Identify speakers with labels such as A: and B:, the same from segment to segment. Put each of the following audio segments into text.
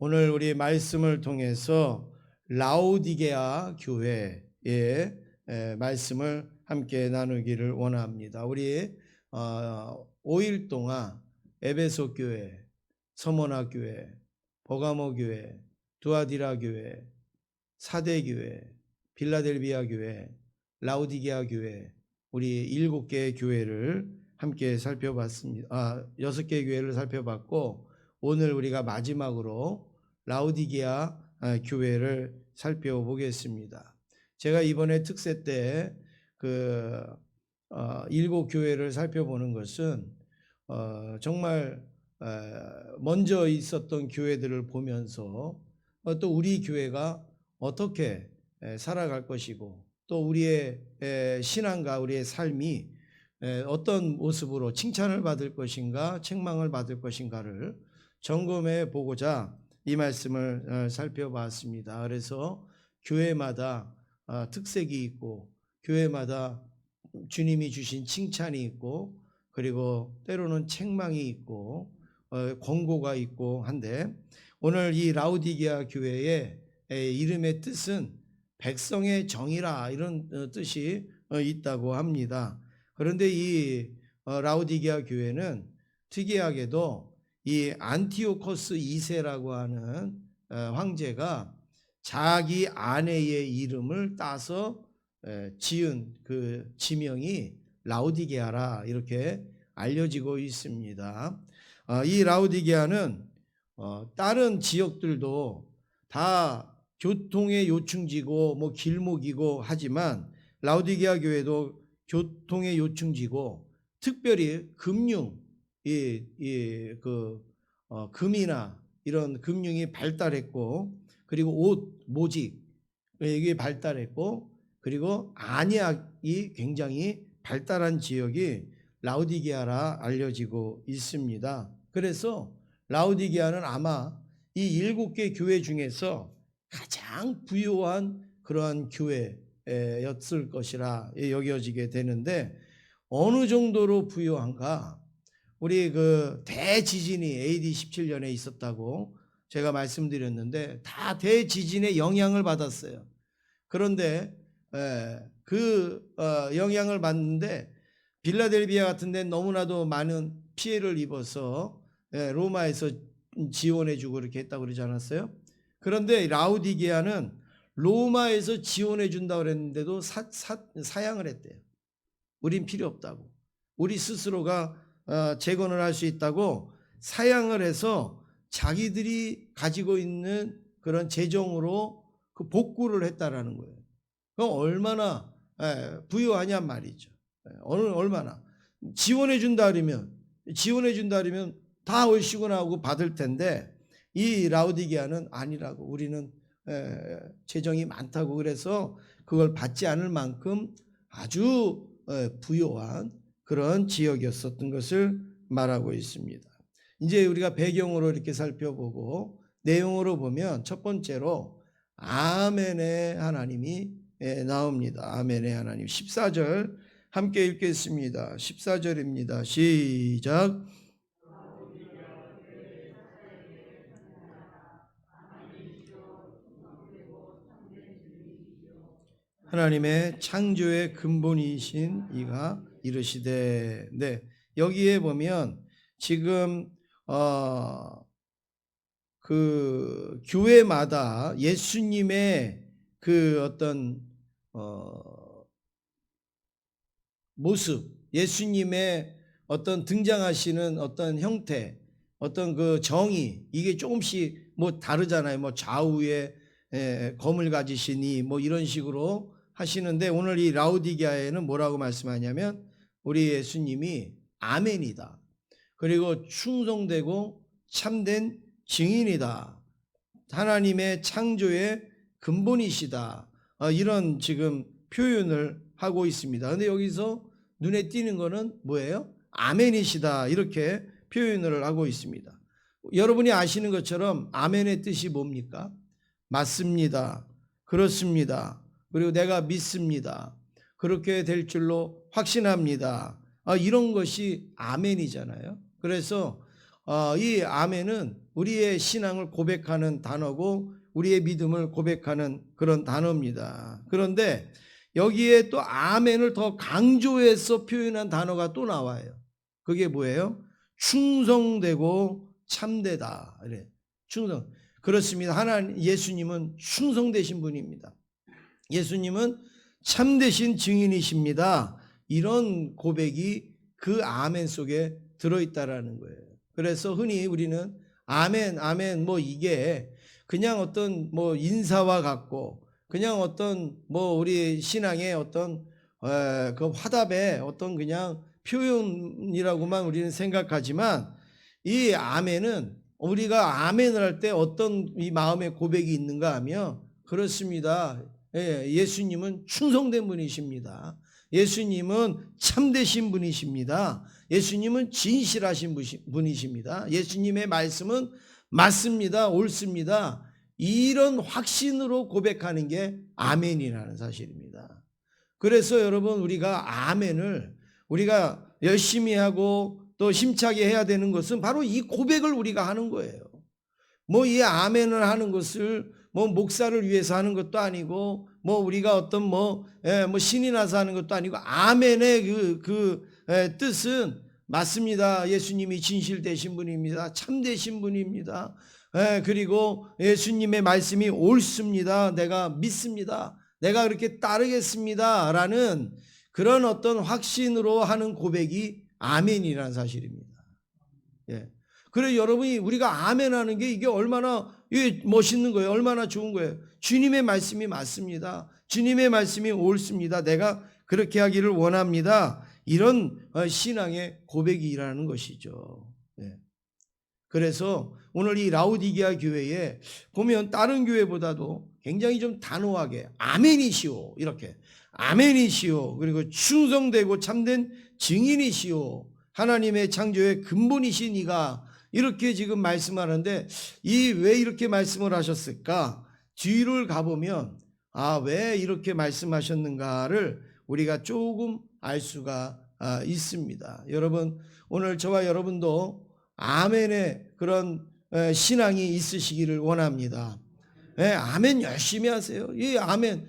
A: 오늘 우리 말씀을 통해서 라오디게아 교회의 말씀을 함께 나누기를 원합니다. 우리 5일 동안 에베소 교회, 서머나 교회, 버가모 교회, 두아디라 교회, 사대 교회, 빌라델비아 교회, 라오디게아 교회, 우리 7개의 교회를 함께 살펴봤습니다. 6개의 교회를 살펴봤고, 오늘 우리가 마지막으로 라오디게아 교회를 살펴보겠습니다. 제가 이번에 특세 때 그 7교회를 살펴보는 것은 정말 먼저 있었던 교회들을 보면서 또 우리 교회가 어떻게 살아갈 것이고, 또 우리의 신앙과 우리의 삶이 어떤 모습으로 칭찬을 받을 것인가, 책망을 받을 것인가를 점검해 보고자 이 말씀을 살펴봤습니다. 그래서 교회마다 특색이 있고, 교회마다 주님이 주신 칭찬이 있고, 그리고 때로는 책망이 있고, 권고가 있고 한데, 오늘 이 라오디게아 교회의 이름의 뜻은 백성의 정이라, 이런 뜻이 있다고 합니다. 그런데 이 라오디게아 교회는 특이하게도 이 안티오코스 2세라고 하는 황제가 자기 아내의 이름을 따서 지은 그 지명이 라오디게아라, 이렇게 알려지고 있습니다. 이 라오디게아는 다른 지역들도 다 교통의 요충지고 뭐 길목이고 하지만, 라오디게아 교회도 교통의 요충지고, 특별히 금융, 금이나 이런 금융이 발달했고, 그리고 옷, 모직 이게 발달했고, 그리고 안약이 굉장히 발달한 지역이 라오디게아라 알려지고 있습니다. 그래서 라오디게아는 아마 이 7개 교회 중에서 가장 부유한 그러한 교회였을 것이라 여겨지게 되는데, 어느 정도로 부유한가? 우리 그 대지진이 AD 17년에 있었다고 제가 말씀드렸는데, 다 대지진의 영향을 받았어요. 그런데 그 영향을 받는데, 빌라델비아 같은 데는 너무나도 많은 피해를 입어서 로마에서 지원해주고 이렇게 했다고 그러지 않았어요? 그런데 라오디게아는 로마에서 지원해준다고 그랬는데도 사양을 했대요. 우린 필요 없다고, 우리 스스로가 재건을 할 수 있다고 사양을 해서 자기들이 가지고 있는 그런 재정으로 그 복구를 했다라는 거예요. 그럼 얼마나 부유하냔 말이죠. 얼마나 지원해 준다 그러면 다 얼씨구나 하고 받을 텐데, 이 라오디게아는 아니라고, 우리는 재정이 많다고, 그래서 그걸 받지 않을 만큼 아주 부유한 그런 지역이었었던 것을 말하고 있습니다. 이제 우리가 배경으로 이렇게 살펴보고 내용으로 보면, 첫 번째로 아멘의 하나님이 나옵니다. 아멘의 하나님. 14절 함께 읽겠습니다. 14절입니다. 시작. 하나님의 창조의 근본이신 이가 이르시되. 네, 여기에 보면 지금 그 교회마다 예수님의 그 어떤 모습, 예수님의 어떤 등장하시는 어떤 형태, 어떤 그 정의, 이게 조금씩 뭐 다르잖아요. 뭐 좌우에 검을 가지시니 뭐 이런 식으로 하시는데, 오늘 이 라오디게아에는 뭐라고 말씀하냐면, 우리 예수님이 아멘이다, 그리고 충성되고 참된 증인이다, 하나님의 창조의 근본이시다, 이런 지금 표현을 하고 있습니다. 그런데 여기서 눈에 띄는 거는 뭐예요? 아멘이시다, 이렇게 표현을 하고 있습니다. 여러분이 아시는 것처럼 아멘의 뜻이 뭡니까? 맞습니다, 그렇습니다, 그리고 내가 믿습니다, 그렇게 될 줄로 확신합니다, 이런 것이 아멘이잖아요. 그래서 이 아멘은 우리의 신앙을 고백하는 단어고 우리의 믿음을 고백하는 그런 단어입니다. 그런데 여기에 또 아멘을 더 강조해서 표현한 단어가 또 나와요. 그게 뭐예요? 충성되고 참되다. 그래. 충성. 그렇습니다. 하나님 예수님은 충성되신 분입니다. 예수님은 참되신 증인이십니다. 이런 고백이 그 아멘 속에 들어있다라는 거예요. 그래서 흔히 우리는 아멘, 아멘, 뭐 이게 그냥 어떤 뭐 인사와 같고 그냥 어떤 뭐 우리 신앙의 어떤 그 화답의 어떤 그냥 표현이라고만 우리는 생각하지만 이 아멘은 우리가 아멘을 할 때 어떤 이 마음의 고백이 있는가 하면 그렇습니다. 예수님은 충성된 분이십니다. 예수님은 참되신 분이십니다. 예수님은 진실하신 분이십니다. 예수님의 말씀은 맞습니다. 옳습니다. 이런 확신으로 고백하는 게 아멘이라는 사실입니다. 그래서 여러분 우리가 아멘을 우리가 열심히 하고 또 힘차게 해야 되는 것은 바로 이 고백을 우리가 하는 거예요. 뭐 이 아멘을 하는 것을 뭐 목사를 위해서 하는 것도 아니고 뭐 우리가 어떤 뭐 신이 나서 하는 것도 아니고 아멘의 그 뜻은 맞습니다. 예수님이 진실되신 분입니다. 참되신 분입니다. 그리고 예수님의 말씀이 옳습니다. 내가 믿습니다. 내가 그렇게 따르겠습니다. 라는 그런 어떤 확신으로 하는 고백이 아멘이라는 사실입니다. 예. 그래 여러분이 우리가 아멘 하는 게 이게 얼마나 멋있는 거예요. 얼마나 좋은 거예요. 주님의 말씀이 맞습니다. 주님의 말씀이 옳습니다. 내가 그렇게 하기를 원합니다. 이런 신앙의 고백이라는 것이죠. 예. 그래서 오늘 이 라우디게아 교회에 보면 다른 교회보다도 굉장히 좀 단호하게 아멘이시오 이렇게 아멘이시오 그리고 충성되고 참된 증인이시오 하나님의 창조의 근본이신 이가 이렇게 지금 말씀하는데 왜 이렇게 말씀을 하셨을까? 뒤를 가보면 왜 이렇게 말씀하셨는가를 우리가 조금 알 수가 있습니다. 여러분 오늘 저와 여러분도 아멘의 그런 신앙이 있으시기를 원합니다. 아멘 열심히 하세요. 이 아멘.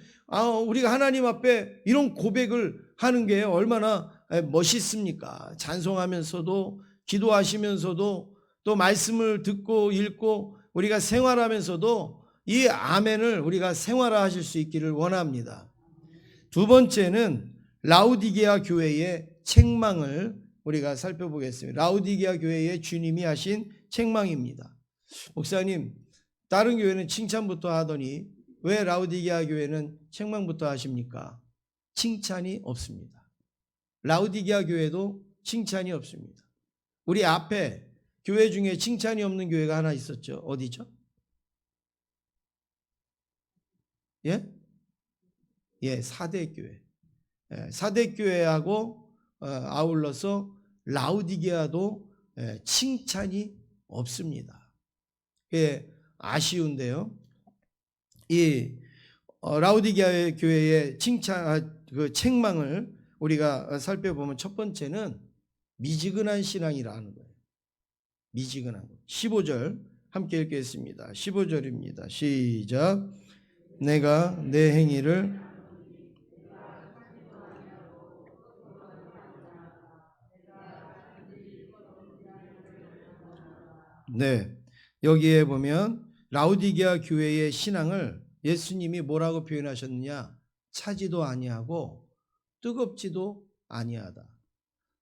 A: 우리가 하나님 앞에 이런 고백을 하는 게 얼마나 멋있습니까? 찬송하면서도 기도하시면서도 또 말씀을 듣고 읽고 우리가 생활하면서도 이 아멘을 우리가 생활화하실 수 있기를 원합니다. 두 번째는 라우디게아 교회의 책망을 우리가 살펴보겠습니다. 라우디게아 교회의 주님이 하신 책망입니다. 목사님, 다른 교회는 칭찬부터 하더니 왜 라우디게아 교회는 책망부터 하십니까? 칭찬이 없습니다. 라우디게아 교회도 칭찬이 없습니다. 우리 앞에 교회 중에 칭찬이 없는 교회가 하나 있었죠. 어디죠? 사대교회. 사대교회하고 아울러서 라우디게아도 칭찬이 없습니다. 아쉬운데요. 이 라우디게아 교회의 그 책망을 우리가 살펴보면 첫 번째는 미지근한 신앙이라는 거예요. 미지근한 것. 15절 함께 읽겠습니다. 15절입니다. 시작. 내가 내 행위를 여기에 보면 라우디게아 교회의 신앙을 예수님이 뭐라고 표현하셨느냐? 차지도 아니하고 뜨겁지도 아니하다.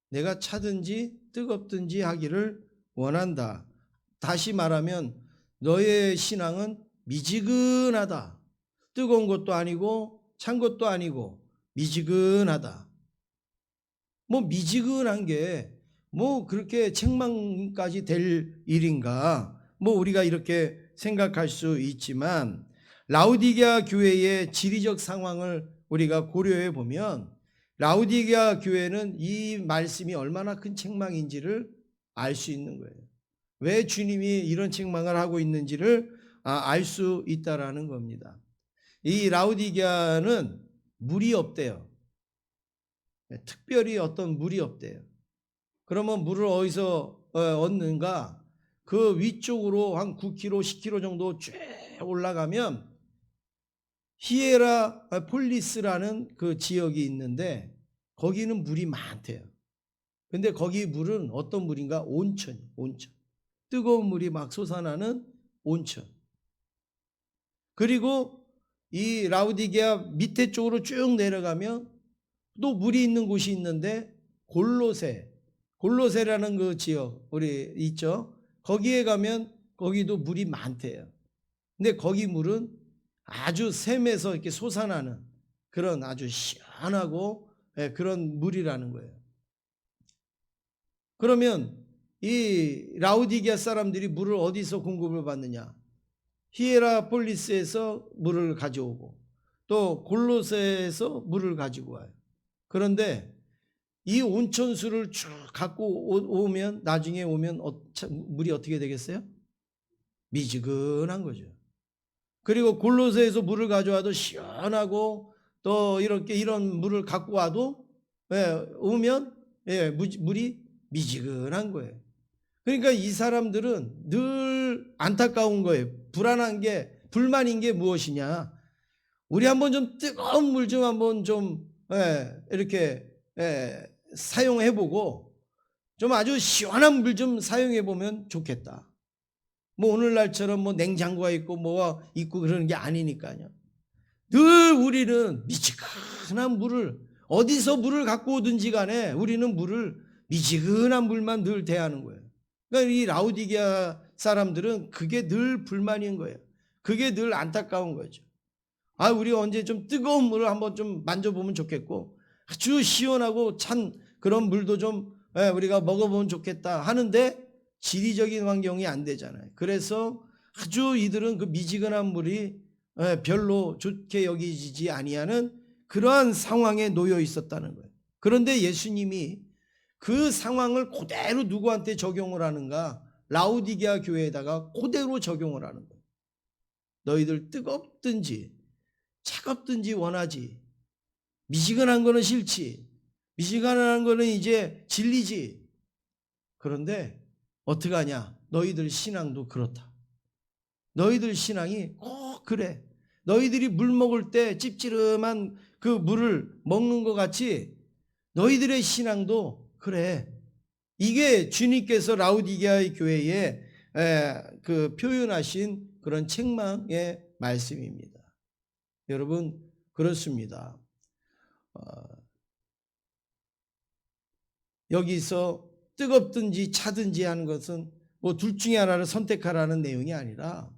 A: 내가 차든지 뜨겁든지 하기를 원한다. 다시 말하면 너의 신앙은 미지근하다. 뜨거운 것도 아니고 찬 것도 아니고 미지근하다. 뭐 미지근한 게 뭐 그렇게 책망까지 될 일인가? 뭐 우리가 이렇게 생각할 수 있지만 라우디게아 교회의 지리적 상황을 우리가 고려해 보면 라우디게아 교회는 이 말씀이 얼마나 큰 책망인지를 알 수 있는 거예요. 왜 주님이 이런 책망을 하고 있는지를 알 수 있다라는 겁니다. 이 라우디게아는 물이 없대요. 특별히 어떤 물이 없대요. 그러면 물을 어디서 얻는가? 그 위쪽으로 한 9km, 10km 정도 쭉 올라가면 히에라 폴리스라는 그 지역이 있는데 거기는 물이 많대요. 근데 거기 물은 어떤 물인가? 온천이에요. 온천. 뜨거운 물이 막 솟아나는 온천. 그리고 이 라우디게아 밑에 쪽으로 쭉 내려가면 또 물이 있는 곳이 있는데 골로세라는 그 지역 우리 있죠. 거기에 가면 거기도 물이 많대요. 근데 거기 물은 아주 샘에서 이렇게 솟아나는 그런 아주 시원하고 그런 물이라는 거예요. 그러면 이 라우디게아 사람들이 물을 어디서 공급을 받느냐? 히에라폴리스에서 물을 가져오고 또 골로새에서 물을 가지고 와요. 그런데 이 온천수를 쭉 갖고 오면 나중에 오면 물이 어떻게 되겠어요? 미지근한 거죠. 그리고 골로새에서 물을 가져와도 시원하고 또 이렇게 이런 물을 갖고 와도 오면 물이 미지근한 거예요. 그러니까 이 사람들은 늘 안타까운 거예요. 불안한 게 불만인 게 무엇이냐? 우리 한번 좀 뜨거운 물 좀 한번 좀 이렇게 사용해보고 좀 아주 시원한 물 좀 사용해보면 좋겠다. 뭐 오늘날처럼 뭐 냉장고가 있고 뭐가 있고 그러는 게 아니니까요. 늘 우리는 미지근한 물을 어디서 물을 갖고 오든지 간에 우리는 물을 미지근한 물만 늘 대하는 거예요. 그러니까 이 라우디게아 사람들은 그게 늘 불만인 거예요. 그게 늘 안타까운 거죠. 아, 우리 언제 좀 뜨거운 물을 한번 좀 만져보면 좋겠고 아주 시원하고 찬 그런 물도 좀 우리가 먹어보면 좋겠다 하는데 지리적인 환경이 안 되잖아요. 그래서 아주 이들은 그 미지근한 물이 별로 좋게 여기지지 아니하는 그러한 상황에 놓여 있었다는 거예요. 그런데 예수님이 그 상황을 그대로 누구한테 적용을 하는가? 라우디게아 교회에다가 그대로 적용을 하는 거예요. 너희들 뜨겁든지 차갑든지 원하지. 미지근한 거는 싫지. 미지근한 거는 이제 진리지. 그런데 어떡하냐? 너희들 신앙도 그렇다. 너희들 신앙이 꼭 그래. 너희들이 물 먹을 때 찝찝한 그 물을 먹는 것 같이 너희들의 신앙도 그래. 이게 주님께서 라우디게아 교회에 그 표현하신 그런 책망의 말씀입니다. 여러분 그렇습니다. 여기서 뜨겁든지 차든지 하는 것은 뭐 둘 중에 하나를 선택하라는 내용이 아니라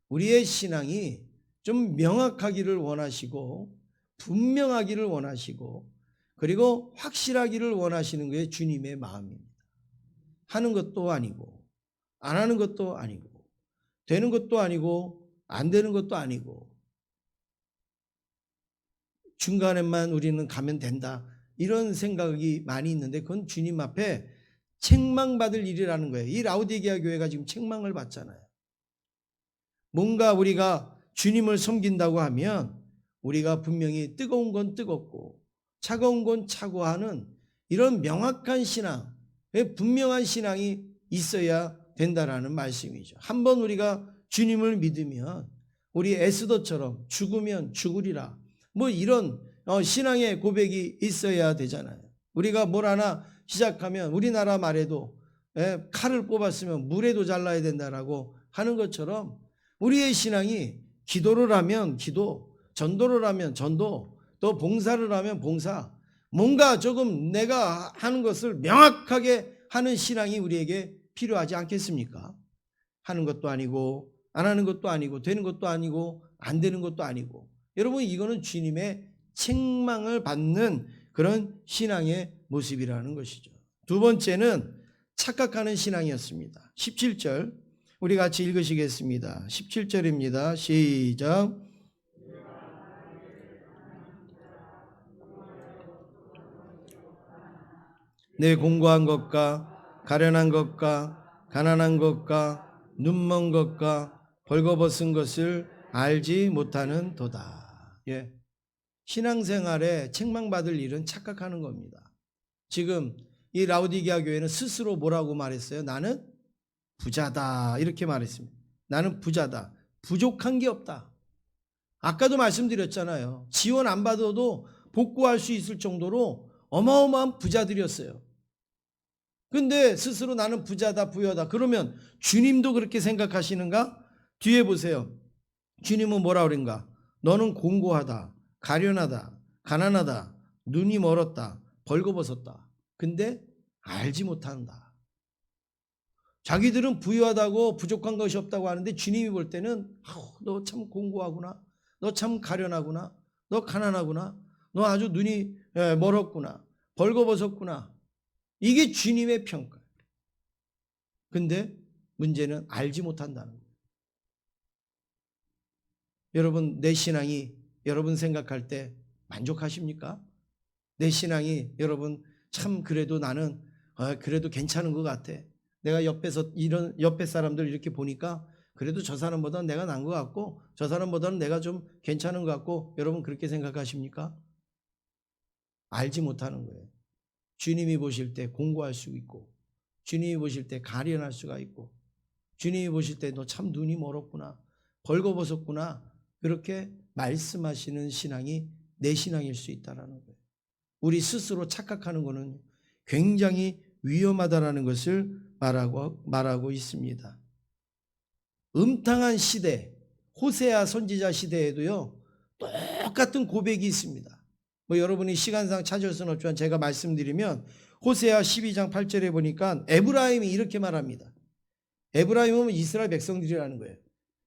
A: 우리의 신앙이 좀 명확하기를 원하시고 분명하기를 원하시고 그리고 확실하기를 원하시는 게 주님의 마음입니다. 하는 것도 아니고 안 하는 것도 아니고 되는 것도 아니고 안 되는 것도 아니고 중간에만 우리는 가면 된다 이런 생각이 많이 있는데 그건 주님 앞에 책망받을 일이라는 거예요. 이 라우디게아 교회가 지금 책망을 받잖아요. 뭔가 우리가 주님을 섬긴다고 하면 우리가 분명히 뜨거운 건 뜨겁고 차가운 건 차고 하는 이런 명확한 신앙, 분명한 신앙이 있어야 된다라는 말씀이죠. 한번 우리가 주님을 믿으면 우리 에스더처럼 죽으면 죽으리라 뭐 이런 신앙의 고백이 있어야 되잖아요. 우리가 뭘 하나 시작하면 우리나라 말에도 칼을 뽑았으면 물에도 잘라야 된다라고 하는 것처럼 우리의 신앙이 기도를 하면 기도, 전도를 하면 전도, 또 봉사를 하면 봉사, 뭔가 조금 내가 하는 것을 명확하게 하는 신앙이 우리에게 필요하지 않겠습니까? 하는 것도 아니고 안 하는 것도 아니고 되는 것도 아니고 안 되는 것도 아니고 여러분 이거는 주님의 책망을 받는 그런 신앙의 모습이라는 것이죠. 두 번째는 착각하는 신앙이었습니다. 17절 우리 같이 읽으시겠습니다. 17절입니다. 시작. 내 공고한 것과 가련한 것과 가난한 것과 눈먼 것과 벌거벗은 것을 알지 못하는 도다. 예. 신앙생활에 책망받을 일은 착각하는 겁니다. 지금 이 라우디게아 교회는 스스로 뭐라고 말했어요? 나는 부자다 이렇게 말했습니다. 나는 부자다. 부족한 게 없다. 아까도 말씀드렸잖아요. 지원 안 받아도 복구할 수 있을 정도로 어마어마한 부자들이었어요. 근데 스스로 나는 부자다, 부여다. 그러면 주님도 그렇게 생각하시는가? 뒤에 보세요. 주님은 뭐라 그런가? 너는 공고하다, 가련하다, 가난하다, 눈이 멀었다, 벌거벗었다. 근데 알지 못한다. 자기들은 부유하다고 부족한 것이 없다고 하는데 주님이 볼 때는 너 참 공고하구나. 너 참 가련하구나. 너 가난하구나. 너 아주 눈이 멀었구나. 벌거벗었구나. 이게 주님의 평가. 근데 문제는 알지 못한다는 거예요. 여러분, 내 신앙이 여러분 생각할 때 만족하십니까? 내 신앙이 여러분 참 그래도 나는 그래도 괜찮은 것 같아. 내가 옆에서 이런 옆에 사람들 이렇게 보니까 그래도 저 사람보다는 내가 나은 것 같고 저 사람보다는 내가 좀 괜찮은 것 같고 여러분 그렇게 생각하십니까? 알지 못하는 거예요. 주님이 보실 때 공고할 수 있고 주님이 보실 때 가련할 수가 있고 주님이 보실 때 너 참 눈이 멀었구나. 벌거벗었구나. 그렇게 말씀하시는 신앙이 내 신앙일 수 있다는 거예요. 우리 스스로 착각하는 것은 굉장히 위험하다라는 것을 말하고 있습니다. 음탕한 시대, 호세아 선지자 시대에도요, 똑같은 고백이 있습니다. 뭐 여러분이 시간상 찾을 수는 없지만 제가 말씀드리면 호세아 12장 8절에 보니까 에브라임이 이렇게 말합니다. 에브라임은 이스라엘 백성들이라는 거예요.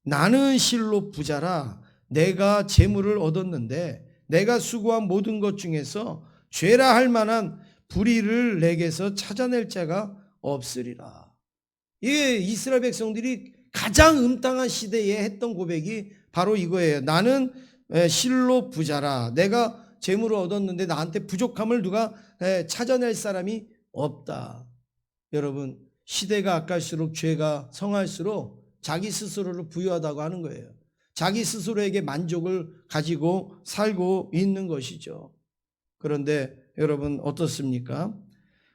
A: 나는 실로 부자라 내가 재물을 얻었는데 내가 수고한 모든 것 중에서 죄라 할 만한 불의를 내게서 찾아낼 자가 없으리라. 이게 이스라엘 백성들이 가장 음탕한 시대에 했던 고백이 바로 이거예요. 나는 실로 부자라 내가 재물을 얻었는데 나한테 부족함을 누가 찾아낼 사람이 없다. 여러분, 시대가 악할수록 죄가 성할수록 자기 스스로를 부유하다고 하는 거예요. 자기 스스로에게 만족을 가지고 살고 있는 것이죠. 그런데 여러분 어떻습니까?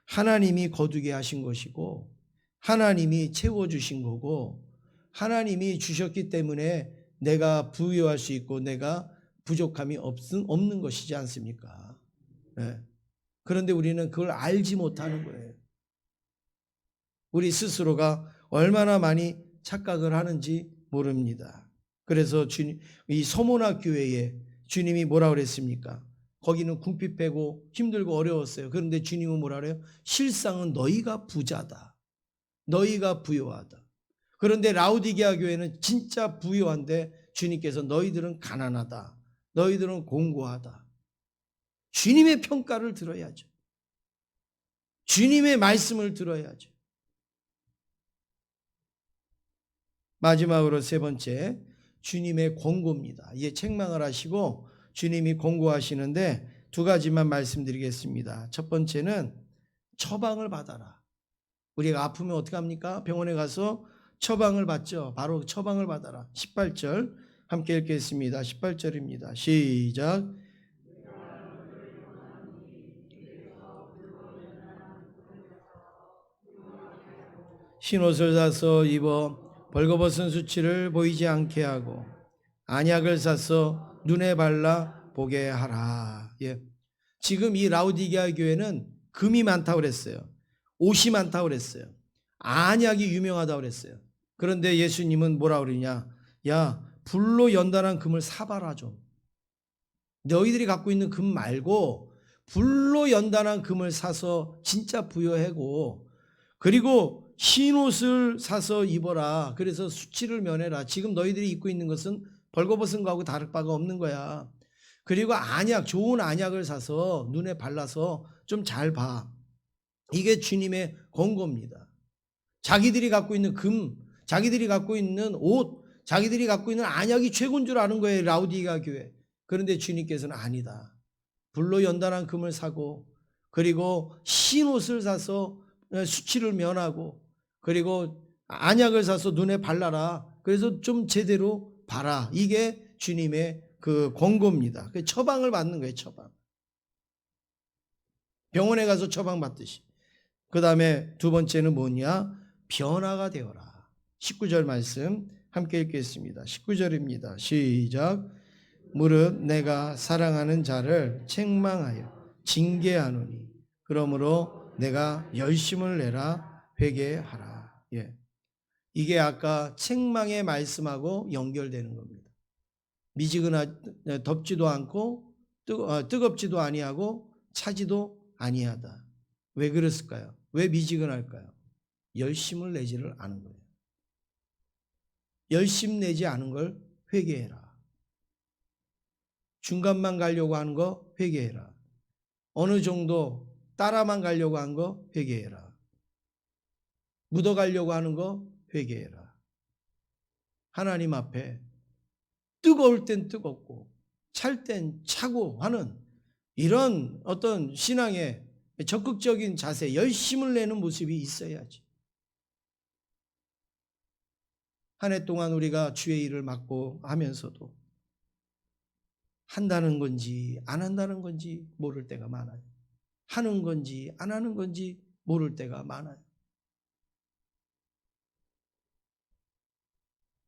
A: 하나님이 거두게 하신 것이고 하나님이 채워주신 거고 하나님이 주셨기 때문에 내가 부유할 수 있고 내가 부족함이 없는 것이지 않습니까? 네. 그런데 우리는 그걸 알지 못하는 거예요. 우리 스스로가 얼마나 많이 착각을 하는지 모릅니다. 그래서 이 서모나 교회에 주님이 뭐라 그랬습니까? 거기는 궁핍 빼고 힘들고 어려웠어요. 그런데 주님은 뭐라 그래요? 실상은 너희가 부자다. 너희가 부유하다. 그런데 라우디게아 교회는 진짜 부유한데 주님께서 너희들은 가난하다. 너희들은 공고하다. 주님의 평가를 들어야죠. 주님의 말씀을 들어야죠. 마지막으로 세 번째, 주님의 권고입니다. 이게 책망을 하시고 주님이 권고하시는데 두 가지만 말씀드리겠습니다. 첫 번째는 처방을 받아라. 우리가 아프면 어떻게 합니까? 병원에 가서 처방을 받죠. 바로 처방을 받아라. 18절 함께 읽겠습니다. 18절입니다. 시작. 흰옷을 사서 입어 벌거벗은 수치를 보이지 않게 하고 안약을 사서 눈에 발라 보게 하라. 예. 지금 이 라우디게아 교회는 금이 많다고 그랬어요. 옷이 많다고 그랬어요. 안약이 유명하다고 그랬어요. 그런데 예수님은 뭐라 그러냐? 야, 불로 연단한 금을 사봐라 좀. 너희들이 갖고 있는 금 말고 불로 연단한 금을 사서 진짜 부여하고 그리고 흰 옷을 사서 입어라. 그래서 수치를 면해라. 지금 너희들이 입고 있는 것은 벌거벗은 거하고 다를 바가 없는 거야. 그리고 안약, 좋은 안약을 사서 눈에 발라서 좀 잘 봐. 이게 주님의 권고입니다. 자기들이 갖고 있는 금, 자기들이 갖고 있는 옷, 자기들이 갖고 있는 안약이 최고인 줄 아는 거예요. 라우디게아 교회. 그런데 주님께서는 아니다. 불로 연단한 금을 사고 그리고 흰 옷을 사서 수치를 면하고 그리고 안약을 사서 눈에 발라라. 그래서 좀 제대로 봐라. 이게 주님의 그 권고입니다. 처방을 받는 거예요. 처방. 병원에 가서 처방 받듯이. 그 다음에 두 번째는 뭐냐? 변화가 되어라. 19절 말씀 함께 읽겠습니다. 19절입니다. 시작. 무릇 내가 사랑하는 자를 책망하여 징계하노니 그러므로 내가 열심을 내라 회개하라. 예. 이게 아까 책망의 말씀하고 연결되는 겁니다. 덥지도 않고 뜨겁지도 아니하고 차지도 아니하다. 왜 그랬을까요? 왜 미지근할까요? 열심을 내지를 않은 거예요. 열심 내지 않은 걸 회개해라. 중간만 가려고 하는 거 회개해라. 어느 정도 따라만 가려고 하는 거 회개해라. 묻어가려고 하는 거 회개해라. 하나님 앞에 뜨거울 땐 뜨겁고 찰 땐 차고 하는 이런 어떤 신앙의 적극적인 자세, 열심을 내는 모습이 있어야지. 한 해 동안 우리가 주의 일을 맡고 하면서도 한다는 건지 안 한다는 건지 모를 때가 많아요. 하는 건지 안 하는 건지 모를 때가 많아요.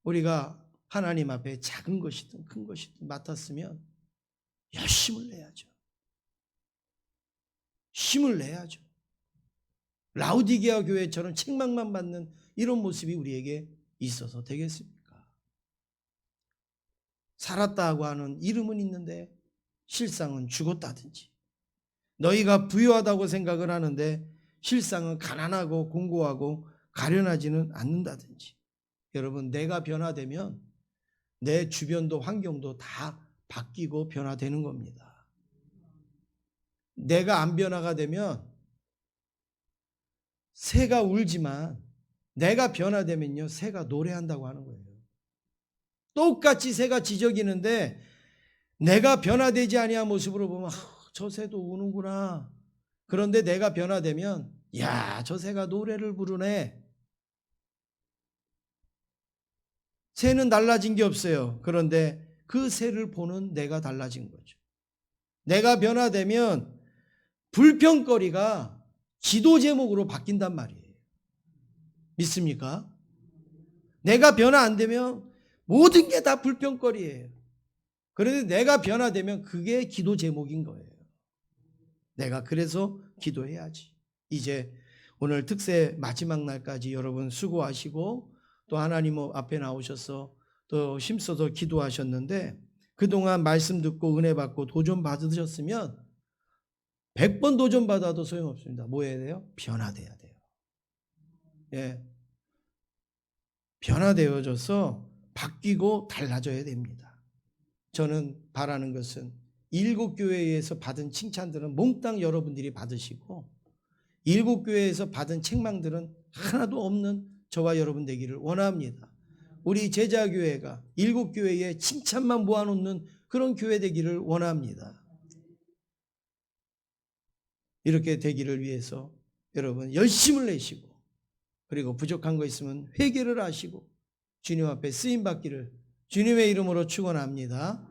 A: 우리가 하나님 앞에 작은 것이든 큰 것이든 맡았으면 열심을 내야죠. 힘을 내야죠. 라우디게아 교회처럼 책망만 받는 이런 모습이 우리에게 있어서 되겠습니까? 살았다고 하는 이름은 있는데 실상은 죽었다든지, 너희가 부유하다고 생각을 하는데 실상은 가난하고 공고하고 가련하지는 않는다든지. 여러분, 내가 변화되면 내 주변도 환경도 다 바뀌고 변화되는 겁니다. 내가 안 변화가 되면 새가 울지만 내가 변화되면요, 새가 노래한다고 하는 거예요. 똑같이 새가 지저귀는데 내가 변화되지 아니한 모습으로 보면 저 새도 우는구나. 그런데 내가 변화되면 야, 저 새가 노래를 부르네. 새는 달라진 게 없어요. 그런데 그 새를 보는 내가 달라진 거죠. 내가 변화되면 불평거리가 기도 제목으로 바뀐단 말이에요. 믿습니까? 내가 변화 안 되면 모든 게 다 불평거리예요. 그런데 내가 변화되면 그게 기도 제목인 거예요. 내가 그래서 기도해야지. 이제 오늘 특세 마지막 날까지 여러분 수고하시고 또 하나님 앞에 나오셔서 또 힘써서 기도하셨는데 그동안 말씀 듣고 은혜 받고 도전 받으셨으면 100번 도전 받아도 소용없습니다. 뭐 해야 돼요? 변화돼야 돼요. 예. 변화되어져서 바뀌고 달라져야 됩니다. 저는 바라는 것은 일곱 교회에서 받은 칭찬들은 몽땅 여러분들이 받으시고 일곱 교회에서 받은 책망들은 하나도 없는 저와 여러분 되기를 원합니다. 우리 제자교회가 일곱 교회에 칭찬만 모아놓는 그런 교회 되기를 원합니다. 이렇게 되기를 위해서 여러분 열심을 내시고 그리고 부족한 거 있으면 회개를 하시고 주님 앞에 쓰임받기를 주님의 이름으로 축원합니다.